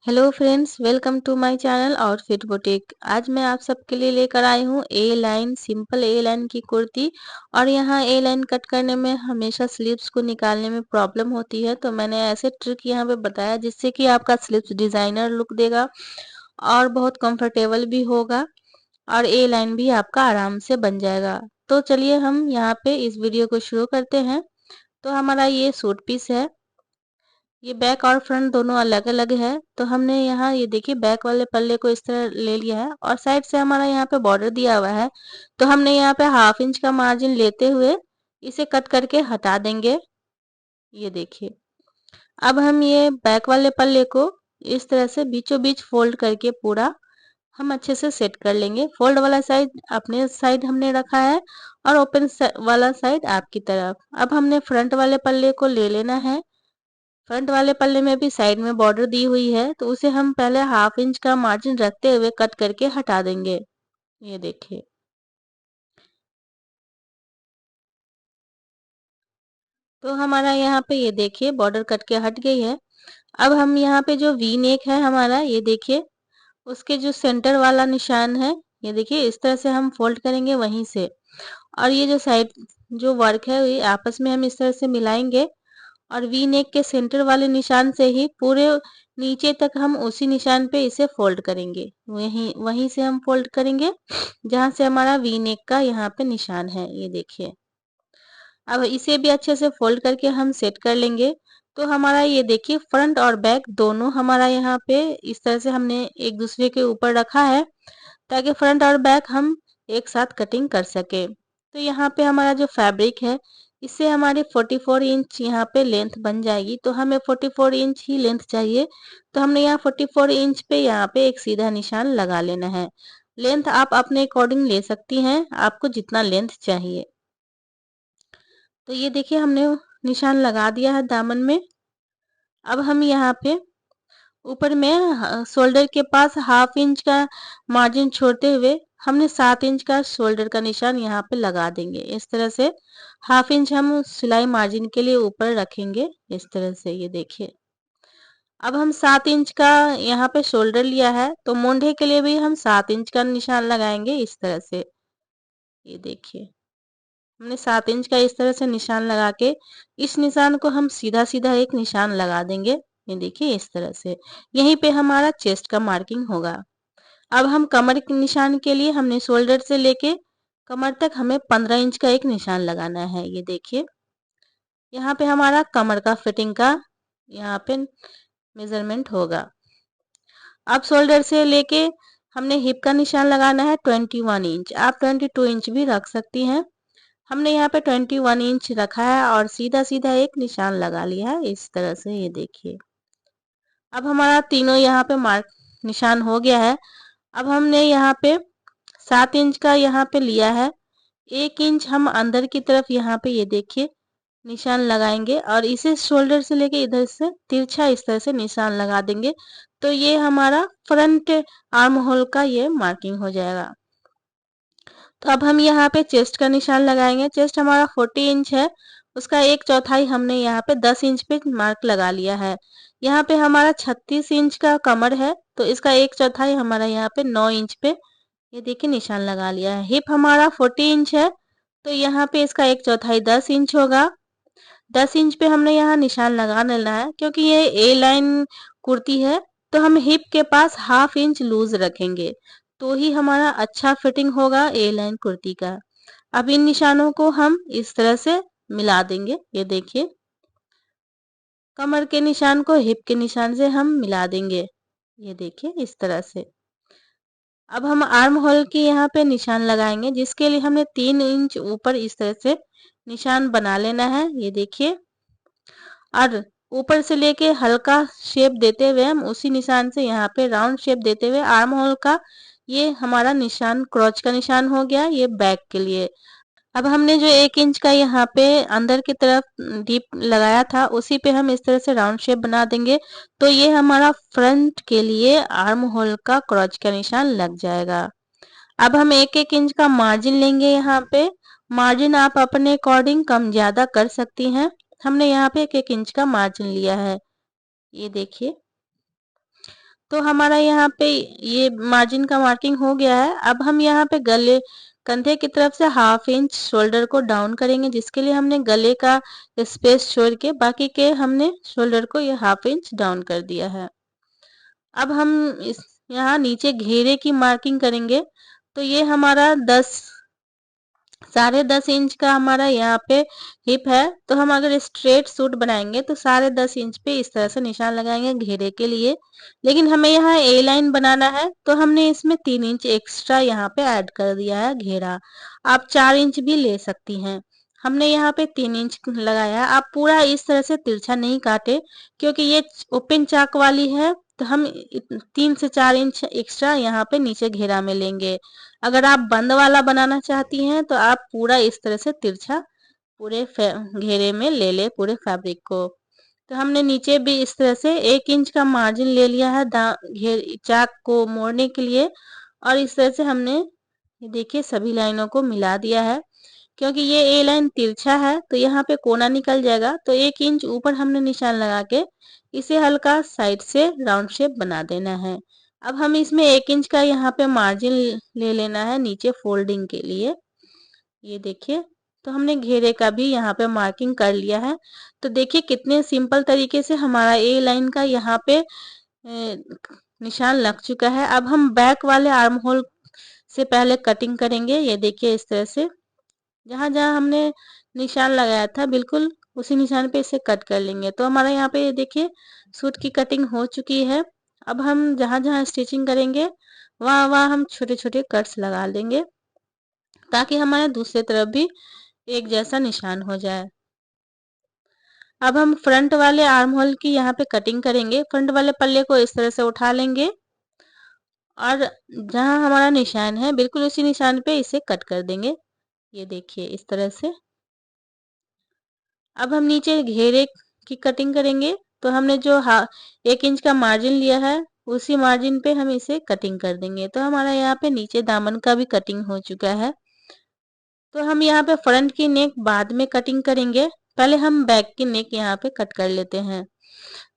Hello friends, welcome to my channel outfit boutique. आज मैं आप सबके लिए लेकर आई हूँ A line simple A line की कुर्ती। और यहाँ ए लाइन कट करने में हमेशा स्लीव्स को निकालने में प्रॉब्लम होती है, तो मैंने ऐसे ट्रिक यहाँ पे बताया जिससे कि आपका स्लीव्स डिजाइनर लुक देगा और बहुत कंफर्टेबल भी होगा और ए लाइन भी आपका आराम से बन जाएगा। तो चलिए हम यहाँ पे इस वीडियो को शुरू करते हैं। तो हमारा ये सूट पीस है, ये बैक और फ्रंट दोनों अलग अलग है। तो हमने यहाँ ये देखिए बैक वाले पल्ले को इस तरह ले लिया है और साइड से हमारा यहाँ पे बॉर्डर दिया हुआ है। तो हमने यहाँ पे 1/2 इंच का मार्जिन लेते हुए इसे कट करके हटा देंगे। ये देखिए, अब हम ये बैक वाले पल्ले को इस तरह से बीचों बीच फोल्ड करके पूरा हम अच्छे से सेट कर लेंगे। फोल्ड वाला साइड अपने साइड हमने रखा है और ओपन वाला साइड आपकी तरफ। अब हमने फ्रंट वाले पल्ले को ले लेना है। फ्रंट वाले पल्ले में भी साइड में बॉर्डर दी हुई है, तो उसे हम पहले 1/2 इंच का मार्जिन रखते हुए कट करके हटा देंगे। ये देखिए, तो हमारा यहाँ पे ये देखिए बॉर्डर कट के हट गई है। अब हम यहाँ पे जो वी नेक है हमारा, ये देखिए उसके जो सेंटर वाला निशान है, ये देखिए इस तरह से हम फोल्ड करेंगे वहीं से। और ये जो साइड जो वर्क है ये आपस में हम इस तरह से मिलाएंगे और वी नेक के सेंटर वाले निशान से ही पूरे नीचे तक हम उसी निशान पे इसे फोल्ड करेंगे। वहीं वहीं से हम फोल्ड करेंगे जहां से हमारा वी नेक का यहाँ पे निशान है। ये देखिए, अब इसे भी अच्छे से फोल्ड करके हम सेट कर लेंगे। तो हमारा ये देखिए फ्रंट और बैक दोनों हमारा यहाँ पे इस तरह से हमने एक दूसरे के ऊपर रखा है ताकि फ्रंट और बैक हम एक साथ कटिंग कर सके। तो यहाँ पे हमारा जो फैब्रिक है इससे हमारी 44 इंच यहाँ पे लेंथ बन जाएगी। तो हमें 44 इंच ही लेंथ चाहिए, तो हमने यहाँ 44 इंच पे यहाँ पे एक सीधा निशान लगा लेना है। लेंथ आप अपने अकॉर्डिंग ले सकती हैं, आपको जितना लेंथ चाहिए। तो ये देखिए हमने निशान लगा दिया है दामन में। अब हम यहाँ पे ऊपर में शोल्डर के पास 1/2 इंच का मार्जिन छोड़ते हुए हमने 7 इंच का शोल्डर का निशान यहाँ पे लगा देंगे। इस तरह से 1/2 इंच हम सिलाई मार्जिन के लिए ऊपर रखेंगे इस तरह से। ये देखिए, अब हम 7 इंच का यहाँ पे शोल्डर लिया है, तो मोंढे के लिए भी हम 7 इंच का निशान लगाएंगे इस तरह से। ये देखिए, हमने 7 इंच का इस तरह से निशान लगा के इस निशान को हम सीधा सीधा एक निशान लगा देंगे। ये देखिए इस तरह से, यहीं पे हमारा चेस्ट का मार्किंग होगा। अब हम कमर के निशान के लिए हमने शोल्डर से लेके कमर तक हमें 15 इंच का एक निशान लगाना है। ये देखिए, यहाँ पे हमारा कमर का फिटिंग का यहाँ पे मेजरमेंट होगा। अब शोल्डर से लेके हमने हिप का निशान लगाना है 21 इंच। आप 22 इंच भी रख सकती हैं। हमने यहाँ पे 21 इंच रखा है और सीधा सीधा एक निशान लगा लिया है इस तरह से। ये देखिए, अब हमारा तीनों यहाँ पे मार्क निशान हो गया है। अब हमने यहाँ पे 7 इंच का यहाँ पे लिया है, 1 इंच हम अंदर की तरफ यहाँ पे ये देखिए निशान लगाएंगे और इसे शोल्डर से लेके इधर से तिरछा इस तरह से निशान लगा देंगे। तो ये हमारा फ्रंट आर्म होल का ये मार्किंग हो जाएगा। तो अब हम यहाँ पे चेस्ट का निशान लगाएंगे। चेस्ट हमारा 40 इंच है, उसका 1/4 हमने यहाँ पे 10 इंच पे मार्क लगा लिया है। यहाँ पे हमारा 36 इंच का कमर है, तो इसका 1/4 हमारा यहाँ पे 9 इंच पे ये देखिए निशान लगा लिया है। हिप हमारा 40 इंच है, तो यहाँ पे इसका 1/4 10 इंच होगा। 10 इंच पे हमने यहाँ निशान लगा लेना है। क्योंकि ये ए लाइन कुर्ती है, तो हम हिप के पास 1/2 इंच लूज रखेंगे, तो ही हमारा अच्छा फिटिंग होगा ए लाइन कुर्ती का। अब इन निशानों को हम इस तरह से मिला देंगे। ये देखिए, कमर के निशान को हिप के निशान से हम मिला देंगे। ये देखिए इस तरह से। अब हम आर्म होल की यहाँ पे निशान लगाएंगे, जिसके लिए हमने 3 इंच ऊपर इस तरह से निशान बना लेना है। ये देखिए, और ऊपर से लेके हल्का शेप देते हुए हम उसी निशान से यहाँ पे राउंड शेप देते हुए आर्म होल का ये हमारा निशान क्रॉच का निशान हो गया ये बैक के लिए। अब हमने जो 1 इंच का यहाँ पे अंदर की तरफ डीप लगाया था, उसी पे हम इस तरह से राउंड शेप बना देंगे। तो ये हमारा फ्रंट के लिए आर्म होल का क्रॉच का निशान लग जाएगा। अब हम 1-1 इंच का मार्जिन लेंगे। यहाँ पे मार्जिन आप अपने अकॉर्डिंग कम ज्यादा कर सकती हैं। हमने यहाँ पे 1-1 इंच का मार्जिन लिया है। ये देखिए, तो हमारा यहाँ पे ये मार्जिन का मार्किंग हो गया है। अब हम यहाँ पे गले कंधे की तरफ से 1/2 इंच शोल्डर को डाउन करेंगे, जिसके लिए हमने गले का स्पेस छोड़ के बाकी के हमने शोल्डर को ये 1/2 इंच डाउन कर दिया है। अब हम इस यहाँ नीचे घेरे की मार्किंग करेंगे, तो ये हमारा 10.5 इंच का हमारा यहाँ पे हिप है। तो हम अगर स्ट्रेट सूट बनाएंगे तो 10.5 इंच पे इस तरह से निशान लगाएंगे घेरे के लिए। लेकिन हमें यहाँ ए लाइन बनाना है, तो हमने इसमें 3 इंच एक्स्ट्रा यहाँ पे ऐड कर दिया है घेरा। आप 4 इंच भी ले सकती हैं। हमने यहाँ पे 3 इंच लगाया है। आप पूरा इस तरह से तिरछा नहीं काटे, क्योंकि ये ओपन चाक वाली है, तो हम 3 से 4 इंच एक्स्ट्रा यहाँ पे नीचे घेरा में लेंगे। अगर आप बंद वाला बनाना चाहती हैं तो आप पूरा इस तरह से तिरछा पूरे घेरे में ले ले पूरे फैब्रिक को। तो हमने नीचे भी इस तरह से 1 इंच का मार्जिन ले लिया है चाक को मोड़ने के लिए, और इस तरह से हमने ये देखिए सभी लाइनों को मिला दिया है। क्योंकि ये ए लाइन तिरछा है तो यहाँ पे कोना निकल जाएगा, तो 1 इंच ऊपर हमने निशान लगा के इसे हल्का साइड से राउंड शेप बना देना है। अब हम इसमें 1 इंच का यहाँ पे मार्जिन ले लेना है नीचे फोल्डिंग के लिए। ये देखिए, तो हमने घेरे का भी यहाँ पे मार्किंग कर लिया है। तो देखिए कितने सिंपल तरीके से हमारा ए लाइन का यहाँ पे निशान लग चुका है। अब हम बैक वाले आर्म होल से पहले कटिंग करेंगे। ये देखिए इस तरह से जहां जहां हमने निशान लगाया था बिल्कुल उसी निशान पे इसे कट कर लेंगे। तो हमारा यहाँ पे ये देखिए सूट की कटिंग हो चुकी है। अब हम जहां जहां स्टिचिंग करेंगे वहां वहां हम छोटे छोटे कट्स लगा लेंगे, ताकि हमारे दूसरे तरफ भी एक जैसा निशान हो जाए। अब हम फ्रंट वाले आर्म होल की यहाँ पे कटिंग करेंगे। फ्रंट वाले पल्ले को इस तरह से उठा लेंगे और जहां हमारा निशान है बिल्कुल उसी निशान पे इसे कट कर देंगे। ये देखिए इस तरह से। अब हम नीचे घेरे की कटिंग करेंगे। तो हमने जो 1 इंच का मार्जिन लिया है उसी मार्जिन पे हम इसे कटिंग कर देंगे। तो हमारा यहाँ पे नीचे दामन का भी कटिंग हो चुका है। तो हम यहाँ पे फ्रंट की नेक बाद में कटिंग करेंगे, पहले हम बैक की नेक यहाँ पे कट कर लेते हैं।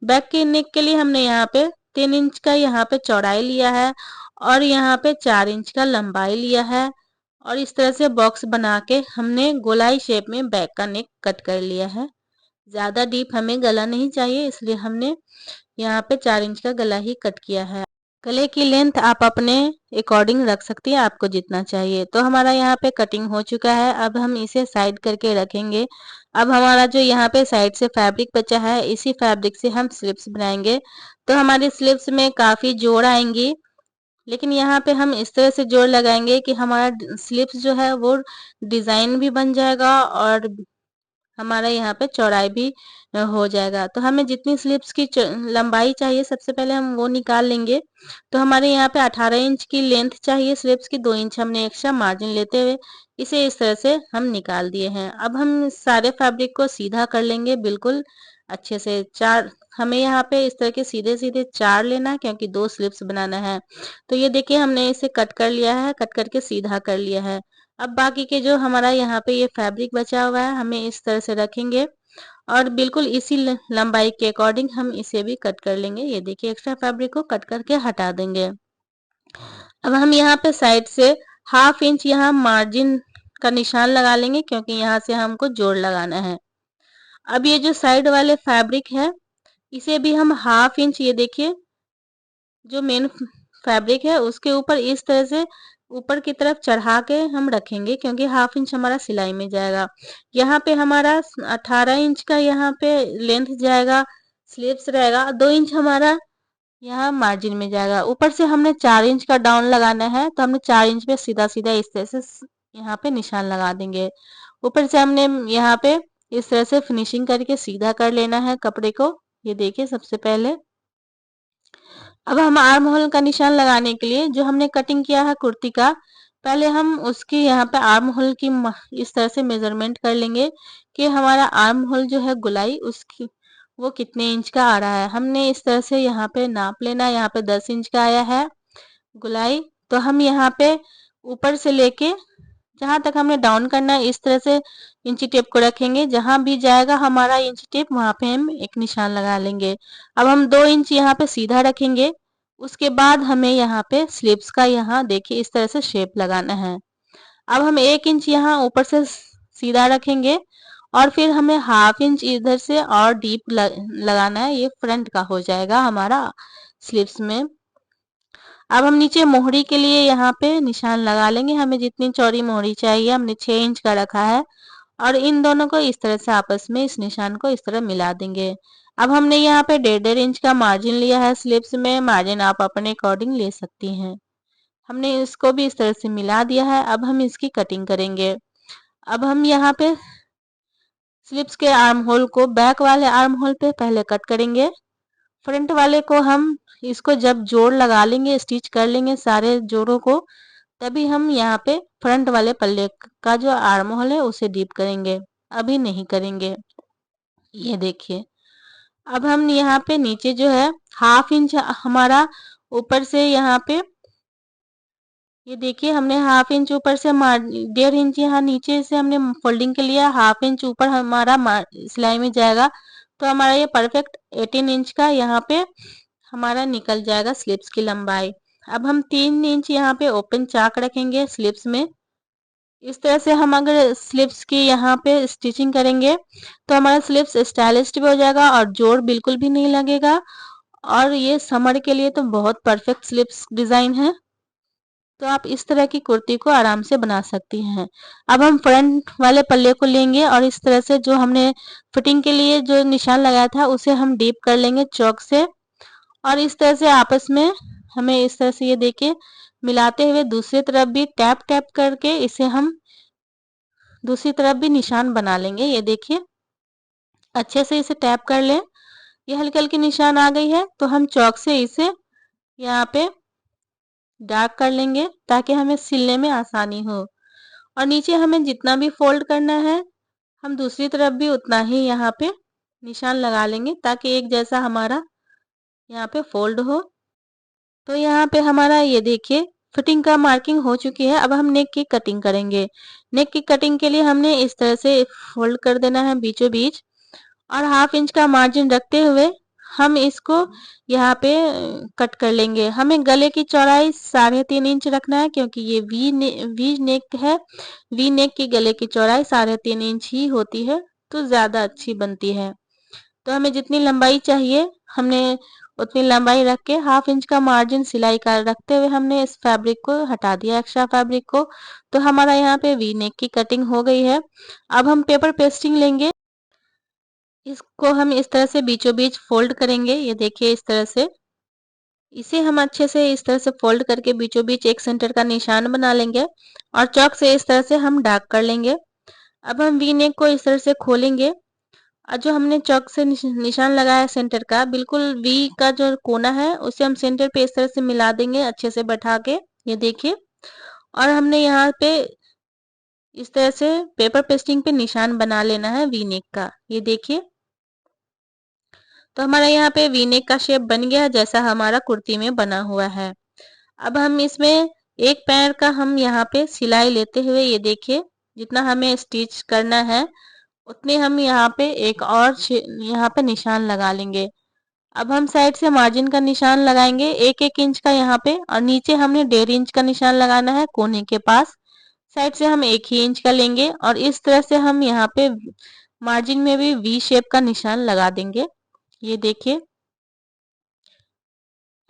बैक की नेक के लिए हमने यहाँ पे 3 इंच का यहाँ पे चौड़ाई लिया है और यहाँ पे 4 इंच का लंबाई लिया है, और इस तरह से बॉक्स बना के हमने गोलाई शेप में बैक का नेक कट कर लिया है। ज्यादा डीप हमें गला नहीं चाहिए, इसलिए हमने यहाँ पे 4 इंच का गला ही कट किया है। गले की लेंथ आप अपने अकॉर्डिंग रख सकती है, आपको जितना चाहिए। तो हमारा यहाँ पे कटिंग हो चुका है। अब हम इसे साइड करके रखेंगे। अब हमारा जो यहाँ पे साइड से फैब्रिक बचा है इसी फैब्रिक से हम स्लिप्स बनाएंगे। तो हमारी स्लिप्स में काफी जोड़ आएंगी, लेकिन यहाँ पे हम इस तरह से जोड़ लगाएंगे कि हमारा स्लिप्स जो है वो डिजाइन भी बन जाएगा और हमारा यहाँ पे चौड़ाई भी हो जाएगा। तो हमें जितनी स्लिप्स की लंबाई चाहिए सबसे पहले हम वो निकाल लेंगे। तो हमारे यहाँ पे 18 इंच की लेंथ चाहिए स्लिप्स की, 2 इंच हमने एक्स्ट्रा मार्जिन लेते हुए इसे इस तरह से हम निकाल दिए हैं। अब हम सारे फैब्रिक को सीधा कर लेंगे बिल्कुल अच्छे से। चार हमें यहाँ पे इस तरह के सीधे सीधे 4 लेना है, क्योंकि 2 स्लिप्स बनाना है। तो ये देखिए हमने इसे कट कर लिया है, कट करके सीधा कर लिया है। अब बाकी के जो हमारा यहाँ पे ये फैब्रिक बचा हुआ है हमें इस तरह से रखेंगे और बिल्कुल इसी लंबाई के अकॉर्डिंग हम इसे भी कट कर लेंगे। ये देखिए एक्स्ट्रा फैब्रिक को कट करके हटा देंगे। अब हम यहाँ पे साइड से 1/2 इंच यहाँ मार्जिन का निशान लगा लेंगे, क्योंकि यहाँ से हमको जोड़ लगाना है। अब ये जो साइड वाले फैब्रिक है इसे भी हम 1/2 इंच, ये देखिए जो मेन फैब्रिक है उसके ऊपर इस तरह से ऊपर की तरफ चढ़ा के हम रखेंगे, क्योंकि 1/2 इंच हमारा सिलाई में जाएगा। यहाँ पे हमारा 18 इंच का यहाँ पे लेंथ जाएगा, स्लीव्स रहेगा, 2 इंच हमारा यहाँ मार्जिन में जाएगा। ऊपर से हमने 4 इंच का डाउन लगाना है, तो हमने 4 इंच पे सीधा सीधा इस तरह से यहाँ पे निशान लगा देंगे। ऊपर से हमने यहाँ पे इस तरह से फिनिशिंग करके सीधा कर लेना है कपड़े को। ये देखिए सबसे पहले। अब हम आर्म होल का निशान लगाने के लिए जो हमने कटिंग किया है कुर्ती का, पहले हम उसकी यहाँ पे आर्म होल की इस तरह से मेजरमेंट कर लेंगे कि हमारा आर्म होल जो है गुलाई उसकी वो कितने इंच का आ रहा है। हमने इस तरह से यहाँ पे नाप लेना। यहाँ पे 10 इंच का आया है गुलाई, तो हम यहाँ पे ऊपर से लेके जहां तक हमने डाउन करना है इस तरह से इंची टेप को रखेंगे। जहां भी जाएगा हमारा इंची टेप वहां पे हम एक निशान लगा लेंगे। अब हम 2 इंच यहाँ पे सीधा रखेंगे, उसके बाद हमें यहाँ पे स्लीव्स का यहाँ देखिए इस तरह से शेप लगाना है। अब हम 1 इंच यहाँ ऊपर से सीधा रखेंगे और फिर हमें हाफ इंच इधर से और डीप लगाना है। ये फ्रंट का हो जाएगा हमारा स्लीव्स में। अब हम नीचे मोहरी के लिए यहाँ पे निशान लगा लेंगे। हमें जितनी चौड़ी मोहरी चाहिए हमने 6 इंच का रखा है और इन दोनों को इस तरह से आपस में इस निशान को इस तरह मिला देंगे। अब हमने यहाँ पे 1.5 इंच का मार्जिन लिया है स्लीव्स में। मार्जिन आप अपने अकॉर्डिंग ले सकती हैं। हमने इसको भी इस तरह से मिला दिया है। अब हम इसकी कटिंग करेंगे। अब हम यहाँ पे स्लीव्स के आर्म होल को बैक वाले आर्म होल पे पहले कट करेंगे। फ्रंट वाले को हम इसको जब जोड़ लगा लेंगे, स्टिच कर लेंगे सारे जोड़ों को, तभी हम यहाँ पे फ्रंट वाले पल्ले का जो आर्म होल है उसे डीप करेंगे, अभी नहीं करेंगे। ये देखिए अब हम यहाँ पे नीचे जो है हाफ इंच हमारा ऊपर से यहाँ पे ये देखिए हमने हाफ इंच ऊपर से 1.5 इंच यहाँ नीचे से हमने फोल्डिंग के लिए हाफ इंच ऊपर हमारा सिलाई में जाएगा। तो हमारा ये परफेक्ट 18 इंच का यहाँ पे हमारा निकल जाएगा स्लीव्स की लंबाई। अब हम 3 इंच यहाँ पे ओपन चाक रखेंगे स्लीव्स में। इस तरह से हम अगर स्लीव्स की यहाँ पे स्टिचिंग करेंगे तो हमारा स्लीव्स स्टाइलिश भी हो जाएगा और जोड़ बिल्कुल भी नहीं लगेगा। और ये समर के लिए तो बहुत परफेक्ट स्लीव्स डिजाइन है। तो आप इस तरह की कुर्ती को आराम से बना सकती हैं। अब हम फ्रंट वाले पल्ले को लेंगे और इस तरह से जो हमने फिटिंग के लिए जो निशान लगाया था उसे हम डीप कर लेंगे चौक से और इस तरह से आपस में हमें इस तरह से ये देखिए मिलाते हुए दूसरी तरफ भी टैप टैप करके इसे हम दूसरी तरफ भी निशान बना लेंगे। ये देखिए अच्छे से इसे टैप कर लें। ये हल्की हल्की निशान आ गई है तो हम चौक से इसे यहाँ पे डार्क कर लेंगे ताकि हमें सिलने में आसानी हो। और नीचे हमें जितना भी फोल्ड करना है हम दूसरी तरफ भी उतना ही यहाँ पे निशान लगा लेंगे ताकि एक जैसा हमारा यहाँ पे फोल्ड हो। तो यहाँ पे हमारा ये देखिए फिटिंग का मार्किंग हो चुकी है। अब हम नेक की कटिंग करेंगे। नेक की कटिंग के लिए हमने इस तरह से फोल्ड कर देना है बीचों बीच और हाफ इंच का मार्जिन रखते हुए हम इसको यहाँ पे कट कर लेंगे। हमें गले की चौड़ाई 3.5 इंच रखना है क्योंकि ये वी नेक है। वी नेक की गले की चौड़ाई 3.5 इंच ही होती है तो ज्यादा अच्छी बनती है। तो हमें जितनी लंबाई चाहिए हमने उतनी लंबाई रख के हाफ इंच का मार्जिन सिलाई का रखते हुए हमने इस फैब्रिक को हटा दिया एक्स्ट्रा फैब्रिक को। तो हमारा यहाँ पे वी नेक की कटिंग हो गई है। अब हम पेपर पेस्टिंग लेंगे। इसको हम इस तरह से बीचों बीच फोल्ड करेंगे। ये देखिए इस तरह से इसे हम अच्छे से इस तरह से फोल्ड करके बीचों बीच एक सेंटर का निशान बना लेंगे और चौक से इस तरह से हम डार्क कर लेंगे। अब हम वी नेक को इस तरह से खोलेंगे और जो हमने चौक से निशान लगाया है सेंटर का बिल्कुल वी का जो कोना है उसे हम सेंटर पे इस तरह से मिला देंगे अच्छे से बैठा के। ये देखिए और हमने यहाँ पे इस तरह से पेपर पेस्टिंग पे निशान बना लेना है वी नेक का। ये देखिए तो हमारा यहाँ पे वी नेक का शेप बन गया जैसा हमारा कुर्ती में बना हुआ है। अब हम इसमें एक पैर का हम यहाँ पे सिलाई लेते हुए ये देखिए जितना हमें स्टिच करना है उतने हम यहाँ पे एक और यहाँ पे निशान लगा लेंगे। अब हम साइड से मार्जिन का निशान लगाएंगे 1-1 इंच का यहाँ पे और नीचे हमने 1.5 इंच का निशान लगाना है कोने के पास। साइड से हम 1 ही इंच का लेंगे और इस तरह से हम यहाँ पे मार्जिन में भी वी शेप का निशान लगा देंगे। ये देखिए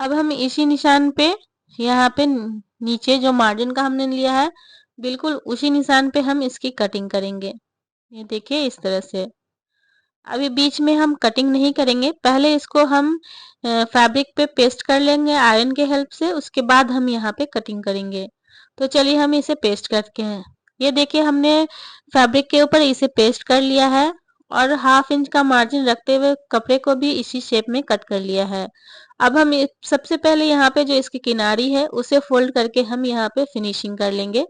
अब हम इसी निशान पे यहाँ पे नीचे जो मार्जिन का हमने लिया है बिल्कुल उसी निशान पे हम इसकी कटिंग करेंगे। ये देखिए इस तरह से अभी बीच में हम कटिंग नहीं करेंगे। पहले इसको हम फैब्रिक पे पेस्ट कर लेंगे आयरन के हेल्प से, उसके बाद हम यहाँ पे कटिंग करेंगे। तो चलिए हम इसे पेस्ट करके हैं। ये देखिए हमने फैब्रिक के ऊपर इसे पेस्ट कर लिया है और हाफ इंच का मार्जिन रखते हुए कपड़े को भी इसी शेप में कट कर लिया है। अब हम सबसे पहले यहाँ पे जो इसकी किनारी है उसे फोल्ड करके हम यहाँ पे फिनिशिंग कर लेंगे।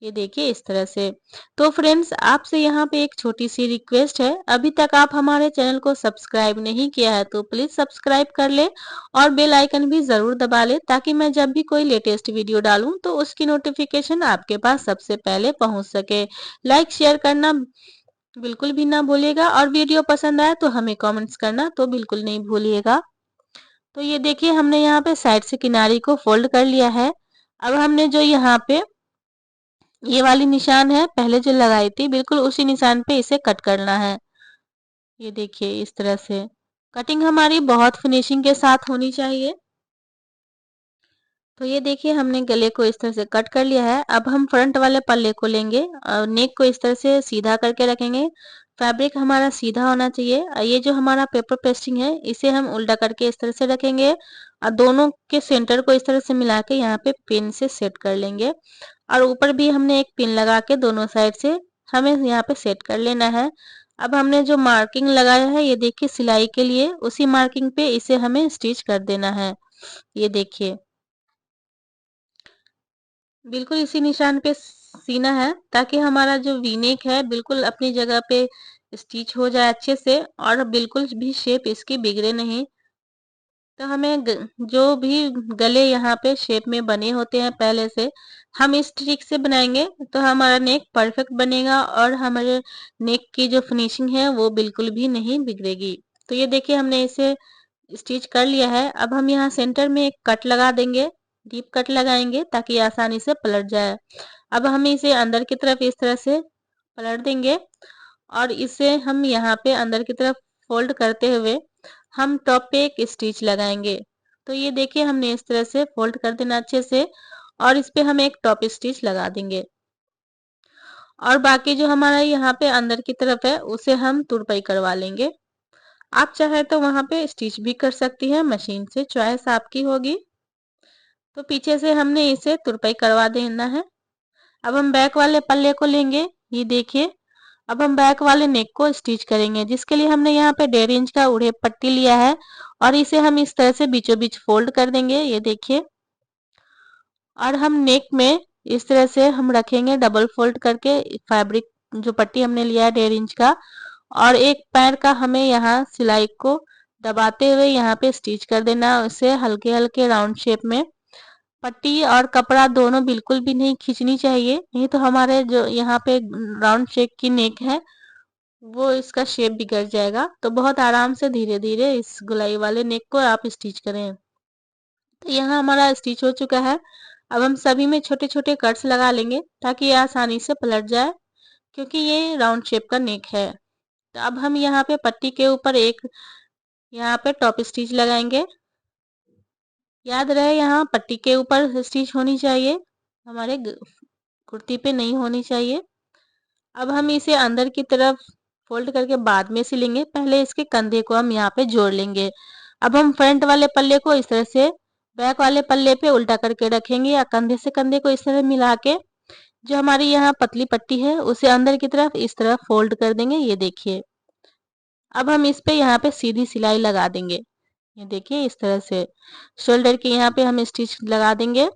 ये देखिए इस तरह से। तो फ्रेंड्स आपसे यहाँ पे एक छोटी सी रिक्वेस्ट है, अभी तक आप हमारे चैनल को सब्सक्राइब नहीं किया है तो प्लीज सब्सक्राइब कर ले और बेल आइकन भी जरूर दबा ले ताकि मैं जब भी कोई लेटेस्ट वीडियो डालूं तो उसकी नोटिफिकेशन आपके पास सबसे पहले पहुंच सके। लाइक शेयर करना बिल्कुल भी ना भूलिएगा और वीडियो पसंद आए तो हमें कमेंट्स करना तो बिल्कुल नहीं भूलिएगा। तो ये देखिए हमने यहाँ पे साइड से किनारी को फोल्ड कर लिया है। अब हमने जो यहाँ पे ये वाली निशान है पहले जो लगाई थी, बिल्कुल उसी निशान पे इसे कट करना है। ये देखिए इस तरह से कटिंग हमारी बहुत फिनिशिंग के साथ होनी चाहिए। तो ये देखिए हमने गले को इस तरह से कट कर लिया है। अब हम फ्रंट वाले पल्ले को लेंगे और नेक को इस तरह से सीधा करके रखेंगे। फैब्रिक हमारा सीधा होना चाहिए और ये जो हमारा पेपर पेस्टिंग है इसे हम उल्टा करके इस तरह से रखेंगे और दोनों के सेंटर को इस तरह से मिला के यहाँ पे पिन से सेट कर लेंगे। और ऊपर भी हमने एक पिन लगा के दोनों साइड से हमें यहाँ पे सेट कर लेना है। अब हमने जो मार्किंग लगाया है ये देखिए सिलाई के लिए, उसी मार्किंग पे इसे हमें स्टिच कर देना है। ये देखिए बिल्कुल इसी निशान पे सीना है ताकि हमारा जो वी नेक है बिल्कुल अपनी जगह पे स्टिच हो जाए अच्छे से और बिल्कुल भी शेप इसकी बिगड़े नहीं। तो हमें जो भी गले यहाँ पे शेप में बने होते हैं पहले से, हम इस ट्रिक से बनाएंगे तो हमारा नेक परफेक्ट बनेगा और हमारे नेक की जो फिनिशिंग है वो बिल्कुल भी नहीं बिगड़ेगी। तो ये देखिए हमने इसे स्टिच कर लिया है। अब हम यहाँ सेंटर में एक कट लगा देंगे, डीप कट लगाएंगे ताकि आसानी से पलट जाए। अब हम इसे अंदर की तरफ इस तरह से पलट देंगे और इसे हम यहाँ पे अंदर की तरफ फोल्ड करते हुए हम टॉप पे एक स्टिच लगाएंगे। तो ये देखिए हमने इस तरह से फोल्ड कर देना अच्छे से और इस पे हम एक टॉप स्टिच लगा देंगे और बाकी जो हमारा यहाँ पे अंदर की तरफ है उसे हम तुरपाई करवा लेंगे। आप चाहे तो वहां पे स्टिच भी कर सकती हैं, मशीन से चॉइस आपकी होगी। तो पीछे से हमने इसे तुरपाई करवा देना है। अब हम बैक वाले पल्ले को लेंगे। ये देखिए अब हम बैक वाले नेक को स्टिच करेंगे, जिसके लिए हमने यहाँ पे 1.5 इंच का उड़े पट्टी लिया है और इसे हम इस तरह से बीचों बीच फोल्ड कर देंगे। ये देखिए और हम नेक में इस तरह से हम रखेंगे डबल फोल्ड करके फैब्रिक जो पट्टी हमने लिया है 1.5 इंच का, और एक पैर का हमें यहाँ सिलाई को दबाते हुए यहाँ पे स्टिच कर देना, उसे हल्के हल्के राउंड शेप में। पट्टी और कपड़ा दोनों बिल्कुल भी नहीं खींचनी चाहिए, नहीं तो हमारे जो यहाँ पे राउंड शेप की नेक है वो इसका शेप बिगड़ जाएगा। तो बहुत आराम से धीरे धीरे इस गुलाई वाले नेक को आप स्टिच करें। तो यहाँ हमारा स्टिच हो चुका है। अब हम सभी में छोटे छोटे कट्स लगा लेंगे ताकि ये आसानी से पलट जाए, क्योंकि ये राउंड शेप का नेक है। तो अब हम यहाँ पे पट्टी के ऊपर एक यहाँ पे टॉप स्टिच लगाएंगे। याद रहे यहाँ पट्टी के ऊपर स्टिच होनी चाहिए, हमारे कुर्ती पे नहीं होनी चाहिए। अब हम इसे अंदर की तरफ फोल्ड करके बाद में सिलेंगे, पहले इसके कंधे को हम यहाँ पे जोड़ लेंगे। अब हम फ्रंट वाले पल्ले को इस तरह से बैक वाले पल्ले पे उल्टा करके रखेंगे या कंधे से कंधे को इस तरह मिला के जो हमारी यहाँ पतली पट्टी है उसे अंदर की तरफ इस तरह फोल्ड कर देंगे। ये देखिए अब हम इस पे यहाँ पे सीधी सिलाई लगा देंगे। ये देखिए इस तरह से शोल्डर के यहाँ पे हम स्टिच लगा देंगे।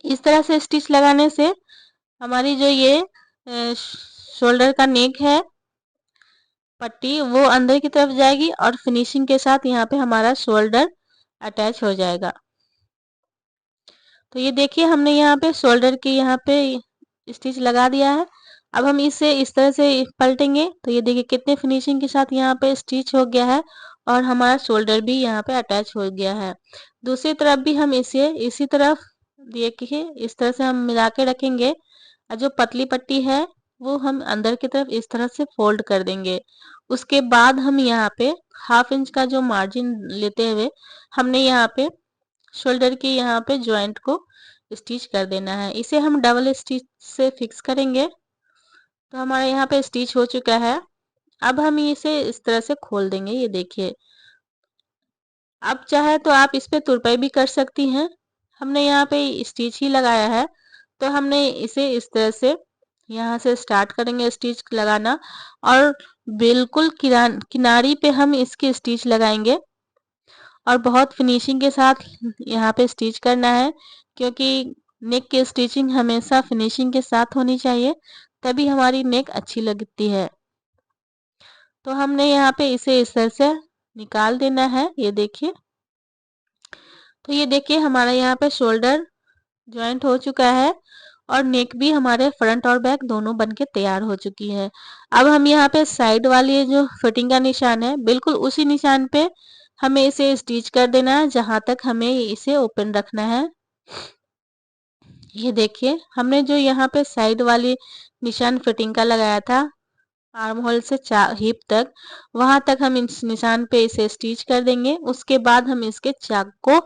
इस तरह से स्टिच लगाने से हमारी जो ये शोल्डर का नेक है पट्टी वो अंदर की तरफ जाएगी और फिनिशिंग के साथ यहाँ पे हमारा शोल्डर अटैच हो जाएगा। तो ये देखिए हमने यहाँ पे शोल्डर के यहाँ पे स्टिच लगा दिया है। अब हम इसे इस तरह से पलटेंगे तो ये देखिए कितने फिनिशिंग के साथ यहाँ पे स्टिच हो गया है और हमारा शोल्डर भी यहाँ पे अटैच हो गया है। दूसरी तरफ भी हम इसे इसी तरफ देखिए इस तरह से हम मिला के रखेंगे और जो पतली पट्टी है वो हम अंदर की तरफ इस तरह से फोल्ड कर देंगे। उसके बाद हम यहाँ पे 1/2 इंच का जो मार्जिन लेते हुए हमने यहाँ पे शोल्डर के यहाँ पे जॉइंट को स्टिच कर देना है। इसे हम डबल स्टिच से फिक्स करेंगे। तो हमारे यहाँ पे स्टिच हो चुका है। अब हम इसे इस तरह से खोल देंगे। ये देखिए अब चाहे तो आप इस पे तुरपाई भी कर सकती हैं, हमने यहाँ पे स्टिच ही लगाया है तो हमने इसे इस तरह से यहाँ से स्टार्ट करेंगे स्टिच लगाना और बिल्कुल किनारी पे हम इसकी स्टिच लगाएंगे और बहुत फिनिशिंग के साथ यहाँ पे स्टिच करना है, क्योंकि नेक की स्टिचिंग हमेशा फिनिशिंग के साथ होनी चाहिए, तभी हमारी नेक अच्छी लगती है। तो हमने यहाँ पे इसे इस तरह से निकाल देना है। ये देखिए तो ये देखिए हमारा यहाँ पे शोल्डर ज्वाइंट हो चुका है और नेक भी हमारे फ्रंट और बैक दोनों बनके तैयार हो चुकी है। अब हम यहाँ पे साइड वाली जो फिटिंग का निशान है बिल्कुल उसी निशान पे हमें इसे स्टिच कर देना है जहां तक हमें इसे ओपन रखना है। ये देखिए हमने जो यहाँ पे साइड वाली निशान फिटिंग का लगाया था आर्म होल से हिप तक, वहां तक हम इस निशान पे इसे स्टिच कर देंगे। उसके बाद हम इसके चाक को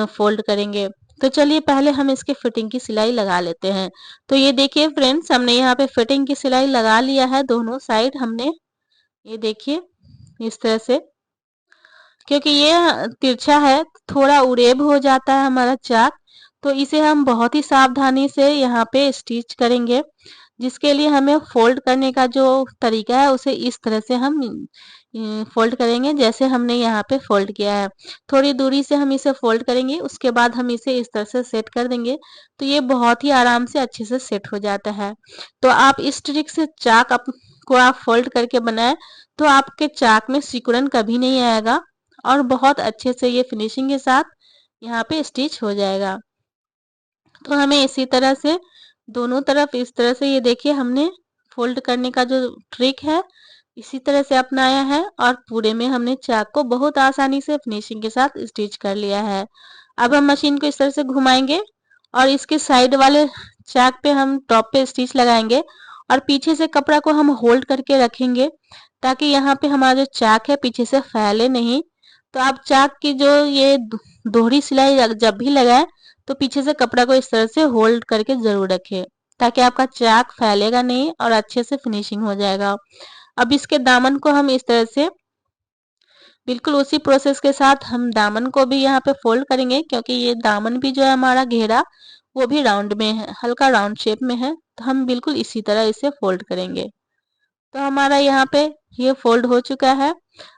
फोल्ड करेंगे। तो चलिए पहले हम इसके फिटिंग की सिलाई लगा लेते हैं। तो ये देखिए फ्रेंड्स, हमने यहाँ पे फिटिंग की सिलाई लगा लिया है दोनों साइड हमने। ये देखिए इस तरह से, क्योंकि ये तिरछा है थोड़ा उरेब हो जाता है हमारा चाक, तो इसे हम बहुत ही सावधानी से यहाँ पे स्टिच करेंगे। जिसके लिए हमें फोल्ड करने का जो तरीका है उसे इस तरह से हम फोल्ड करेंगे जैसे हमने यहाँ पे फोल्ड किया है। थोड़ी दूरी से हम इसे फोल्ड करेंगे, उसके बाद हम इसे इस तरह से सेट कर देंगे। तो ये बहुत ही आराम से अच्छे से सेट हो जाता है। तो आप इस ट्रिक से चाक को आप फोल्ड करके बनाएं तो आपके चाक में सिकुड़न कभी नहीं आएगा और बहुत अच्छे से ये फिनिशिंग के साथ यहाँ पे स्टिच हो जाएगा। तो हमें इसी तरह से दोनों तरफ इस तरह से, ये देखिए हमने फोल्ड करने का जो ट्रिक है इसी तरह से अपनाया है और पूरे में हमने चाक को बहुत आसानी से फिनिशिंग के साथ स्टिच कर लिया है। अब हम मशीन को इस तरह से घुमाएंगे और इसके साइड वाले चाक पे हम टॉप पे स्टिच लगाएंगे और पीछे से कपड़ा को हम होल्ड करके रखेंगे ताकि यहाँ पे हमारा जो चाक है पीछे से फैले नहीं। तो आप चाक की जो ये दोहरी सिलाई जब भी लगाए तो पीछे से कपड़ा को इस तरह से होल्ड करके जरूर रखें ताकि आपका चाक फैलेगा नहीं और अच्छे से फिनिशिंग हो जाएगा। अब इसके दामन को हम इस तरह से बिल्कुल उसी प्रोसेस के साथ हम दामन को भी यहाँ पे फोल्ड करेंगे, क्योंकि ये दामन भी जो है हमारा घेरा वो भी राउंड में है, हल्का राउंड शेप में है। तो हम बिल्कुल इसी तरह इसे फोल्ड करेंगे। तो हमारा यहाँ पे ये फोल्ड हो चुका है।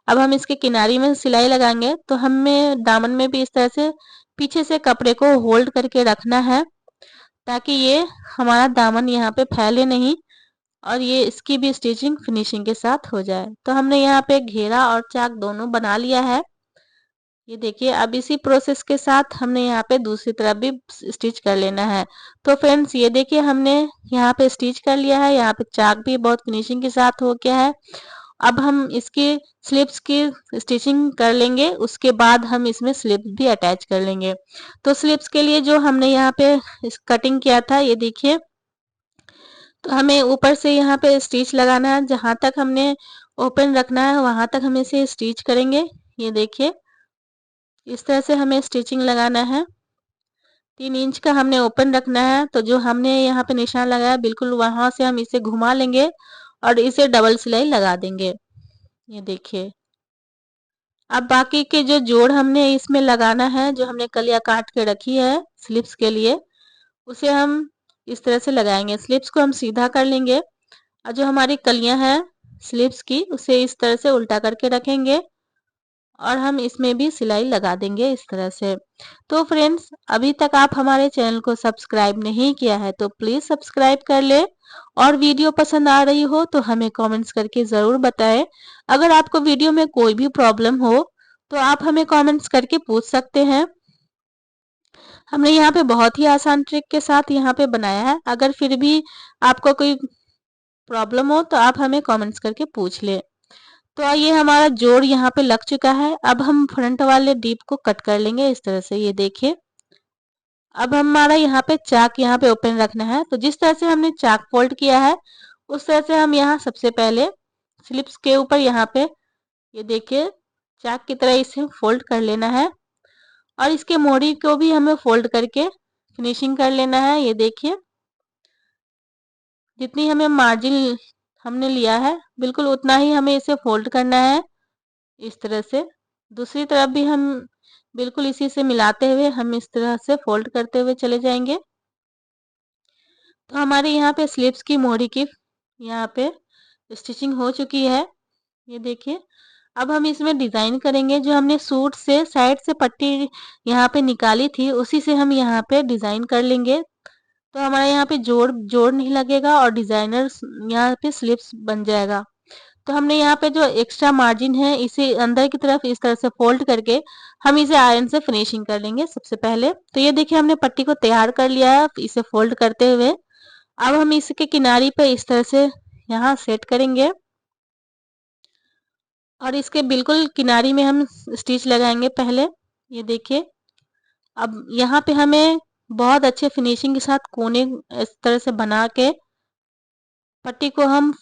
अब हम इसके किनारी में सिलाई लगाएंगे तो हमें दामन में भी इस तरह से पीछे से कपड़े को होल्ड करके रखना है ताकि ये हमारा दामन यहाँ पे फैले नहीं और ये इसकी भी स्टिचिंग फिनिशिंग के साथ हो जाए। तो हमने यहाँ पे घेरा और चाक दोनों बना लिया है। ये देखिए अब इसी प्रोसेस के साथ हमने यहाँ पे दूसरी तरफ भी स्टिच कर लेना है। तो फ्रेंड्स ये देखिए हमने यहाँ पे स्टिच कर लिया है, यहाँ पे चाक भी बहुत फिनिशिंग के साथ हो गया है। अब हम इसकी स्लिप्स की स्टिचिंग कर लेंगे, उसके बाद हम इसमें स्लिप्स भी अटैच कर लेंगे। तो स्लिप्स के लिए जो हमने यहाँ पे कटिंग किया था ये देखिए, तो हमें ऊपर से यहाँ पे स्टिच लगाना है, जहां तक हमने ओपन रखना है वहां तक हम इसे स्टिच करेंगे। ये देखिए इस तरह से हमें स्टिचिंग लगाना है। 3 इंच का हमने ओपन रखना है, तो जो हमने यहाँ पे निशान लगाया बिल्कुल वहां से हम इसे घुमा लेंगे और इसे डबल सिलाई लगा देंगे। ये देखिए अब बाकी के जो जोड़ हमने इसमें लगाना है, जो हमने कलिया काट के रखी है स्लिप्स के लिए, उसे हम इस तरह से लगाएंगे। स्लिप्स को हम सीधा कर लेंगे और जो हमारी कलियां हैं स्लिप्स की उसे इस तरह से उल्टा करके रखेंगे और हम इसमें भी सिलाई लगा देंगे इस तरह से। तो फ्रेंड्स अभी तक आप हमारे चैनल को सब्सक्राइब नहीं किया है तो प्लीज सब्सक्राइब कर ले और वीडियो पसंद आ रही हो तो हमें कमेंट्स करके जरूर बताएं। अगर आपको वीडियो में कोई भी प्रॉब्लम हो तो आप हमें कमेंट्स करके पूछ सकते हैं। हमने यहाँ पे बहुत ही आसान ट्रिक के साथ यहाँ पे बनाया है। अगर फिर भी आपको कोई प्रॉब्लम हो तो आप हमें कमेंट्स करके पूछ ले। तो ये हमारा जोड़ यहाँ पे लग चुका है। अब हम फ्रंट वाले डीप को कट कर लेंगे इस तरह से। ये देखिए अब हमारा यहाँ पे चाक यहाँ पे ओपन रखना है, तो जिस तरह से हमने चाक फोल्ड किया है उस तरह से हम यहाँ सबसे पहले स्लिप्स के ऊपर यहाँ पे ये देखिए चाक की तरह इसे फोल्ड कर लेना है और इसके मोड़ी को भी हमें फोल्ड करके फिनिशिंग कर लेना है। ये देखिए जितनी हमें मार्जिन हमने लिया है बिल्कुल उतना ही हमें इसे फोल्ड करना है इस तरह से। दूसरी तरफ भी हम बिल्कुल इसी से मिलाते हुए हम इस तरह से फोल्ड करते हुए चले जाएंगे। तो हमारे यहाँ पे स्लिप्स की मोड़ी की यहाँ पे स्टिचिंग हो चुकी है। ये देखिए अब हम इसमें डिजाइन करेंगे। जो हमने सूट से साइड से पट्टी यहाँ पे निकाली थी उसी से हम यहाँ पे डिजाइन कर लेंगे। तो हमारा यहाँ पे जोड़ जोड़ नहीं लगेगा और डिजाइनर यहाँ पे स्लिप्स बन जाएगा। तो हमने यहाँ पे जो एक्स्ट्रा मार्जिन है इसे अंदर की तरफ इस तरह से फोल्ड करके हम इसे आयरन से फिनिशिंग कर लेंगे सबसे पहले। तो ये देखिए हमने पट्टी को तैयार कर लिया है इसे फोल्ड करते हुए। अब हम इसके किनारी पे इस तरह से यहाँ सेट करेंगे और इसके बिल्कुल किनारी में हम स्टिच लगाएंगे पहले। ये देखिए, अब यहाँ पे हमें बहुत अच्छे फिनिशिंग के साथ कोने इस तरह से बना के पट्टी को हम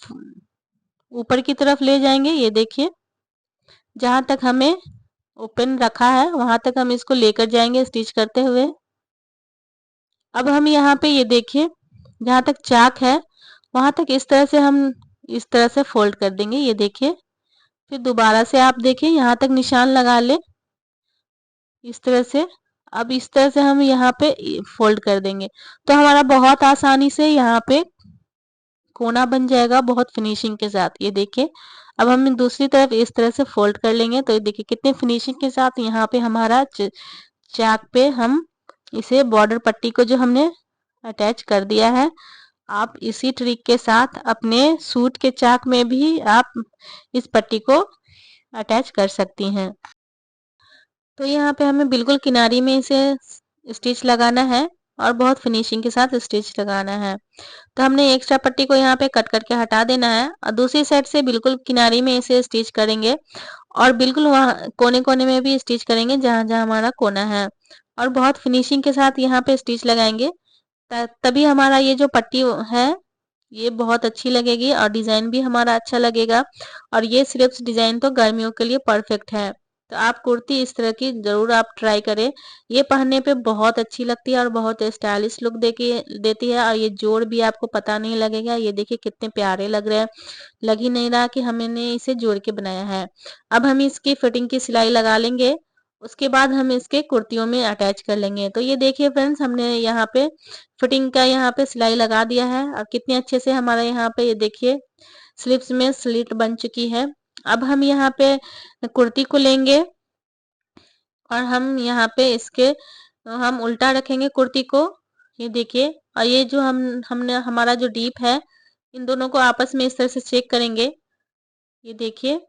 ऊपर की तरफ ले जाएंगे। ये देखिए, जहां तक हमें ओपन रखा है वहां तक हम इसको लेकर जाएंगे स्टिच करते हुए। अब हम यहाँ पे ये देखिए, जहां तक चाक है वहां तक इस तरह से हम इस तरह से फोल्ड कर देंगे। ये देखिए, फिर दोबारा से आप देखिए यहाँ तक निशान लगा ले इस तरह से। अब इस तरह से हम यहाँ पे फोल्ड कर देंगे तो हमारा बहुत आसानी से यहाँ पे कोना बन जाएगा, बहुत फिनिशिंग के साथ। ये देखिए, अब हम दूसरी तरफ इस तरह से फोल्ड कर लेंगे तो ये देखिए कितने फिनिशिंग के साथ यहाँ पे हमारा चाक पे हम इसे बॉर्डर पट्टी को जो हमने अटैच कर दिया है। आप इसी ट्रिक के साथ अपने सूट के चाक में भी आप इस पट्टी को अटैच कर सकती हैं। तो यहाँ पे हमें बिल्कुल किनारी में इसे स्टिच लगाना है और बहुत फिनिशिंग के साथ स्टिच लगाना है। तो हमने एक्स्ट्रा पट्टी को यहाँ पे कट करके हटा देना है और दूसरी साइड से बिल्कुल किनारी में इसे स्टिच करेंगे और बिल्कुल वहाँ कोने कोने में भी स्टिच करेंगे जहाँ जहाँ हमारा कोना है, और बहुत फिनिशिंग के साथ यहाँ पे स्टिच लगाएंगे। तभी हमारा ये जो पट्टी है ये बहुत अच्छी लगेगी और डिजाइन भी हमारा अच्छा लगेगा। और ये सिर्फ डिजाइन तो गर्मियों के लिए परफेक्ट है। तो आप कुर्ती इस तरह की जरूर आप ट्राई करें। ये पहनने पे बहुत अच्छी लगती है और बहुत स्टाइलिश लुक देती है, और ये जोड़ भी आपको पता नहीं लगेगा। ये देखिए कितने प्यारे लग रहे हैं, लग ही नहीं रहा कि हमने इसे जोड़ के बनाया है। अब हम इसकी फिटिंग की सिलाई लगा लेंगे, उसके बाद हम इसके कुर्तियों में अटैच कर लेंगे। तो ये देखिए फ्रेंड्स, हमने यहाँ पे फिटिंग का यहाँ पे सिलाई लगा दिया है और कितने अच्छे से हमारा यहाँ पे ये देखिए स्लीव्स में स्लिट बन चुकी है। अब हम यहाँ पे कुर्ती को लेंगे और हम यहाँ पे इसके हम उल्टा रखेंगे कुर्ती को। ये देखिए, और ये जो हमने हमारा जो डीप है इन दोनों को आपस में इस तरह से चेक करेंगे। ये देखिए,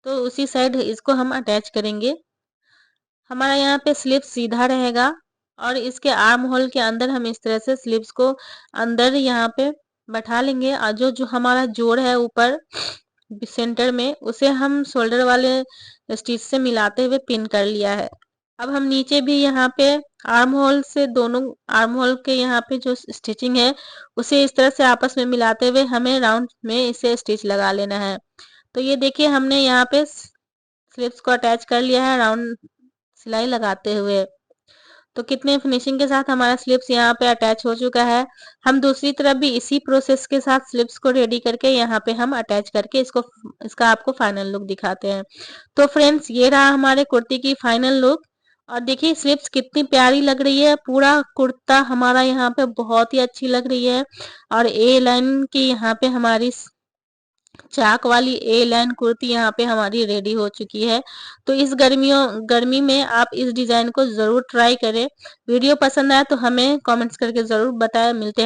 तो उसी साइड इसको हम अटैच करेंगे। हमारा यहाँ पे स्लीव्स सीधा रहेगा और इसके आर्म होल के अंदर हम इस तरह से स्लीव्स को अंदर यहाँ पे बैठा लेंगे, और जो जो हमारा जोड़ है ऊपर सेंटर में उसे हम शोल्डर वाले स्टिच से मिलाते हुए पिन कर लिया है। अब हम नीचे भी यहाँ पे आर्म होल से दोनों आर्म होल के यहाँ पे जो स्टिचिंग है उसे इस तरह से आपस में मिलाते हुए हमें राउंड में इसे स्टिच लगा लेना है। तो ये देखिए, हमने यहाँ पे स्लीव्स को अटैच कर लिया है राउंड सिलाई लगाते हुए। तो कितने फिनिशिंग के साथ हमारा स्लीव्स यहाँ पे अटैच हो चुका है। हम दूसरी तरफ भी इसी प्रोसेस के साथ स्लीव्स को रेडी करके यहाँ पे हम अटैच करके इसका आपको फाइनल लुक दिखाते हैं। तो फ्रेंड्स, ये रहा हमारे कुर्ती की फाइनल लुक। और देखिए स्लीव्स कितनी प्यारी लग रही है, पूरा कुर्ता हमारा यहाँ पे बहुत ही अच्छी लग रही है। और ए लाइन की यहाँ पे हमारी चाक वाली ए लाइन कुर्ती यहाँ पे हमारी रेडी हो चुकी है। तो इस गर्मी में आप इस डिजाइन को जरूर ट्राई करें। वीडियो पसंद आया तो हमें कमेंट्स करके जरूर बताएं। मिलते हैं